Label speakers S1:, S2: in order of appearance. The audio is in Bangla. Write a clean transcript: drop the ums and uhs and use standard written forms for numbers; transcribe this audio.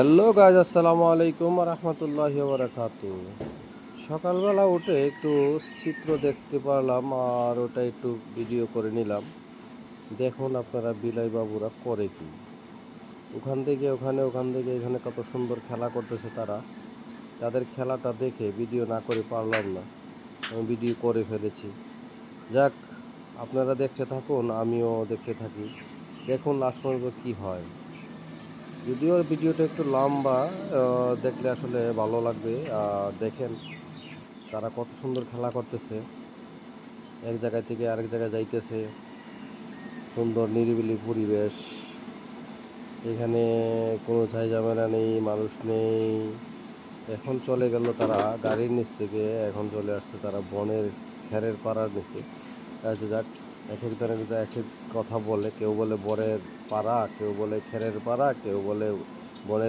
S1: হ্যালো গাইজ, আসসালামু আলাইকুম রহমতুল্লাহি বারাকাতু। সকালবেলা উঠে একটু চিত্র দেখতে পারলাম আর ওটা একটু ভিডিও করে নিলাম। দেখুন আপনারা বিলাই বাবুরা করে কি, ওখান থেকে ওখানে, ওখান থেকে এখানে কত সুন্দর খেলা করতেছে তারা। তাদের খেলাটা দেখে ভিডিও না করে পারলাম না, আমি ভিডিও করে ফেলেছি। যাক, আপনারা দেখতে থাকুন, আমিও দেখতে থাকি। দেখুন লাস্ট পর্যন্ত কী হয়। যদিও ভিডিওটা একটু লম্বা, দেখলে আসলে ভালো লাগবে। আর দেখেন তারা কত সুন্দর খেলা করতেছে, এক জায়গা থেকে আরেক জায়গায় যাইতেছে। সুন্দর নিরিবিলি পরিবেশ, এখানে কোনো ঝামেলা নেই, মানুষ নেই। এখন চলে গেল তারা গাড়ির নিচ থেকে, এখন চলে আসছে তারা বনের খেরের পাড়ার নিচে। আচ্ছা যাক, এক একজনের এক এক কথা বলে, কেউ বলে বনের পাড়া, কেউ বলে খেরের পাড়া, কেউ বলে বনের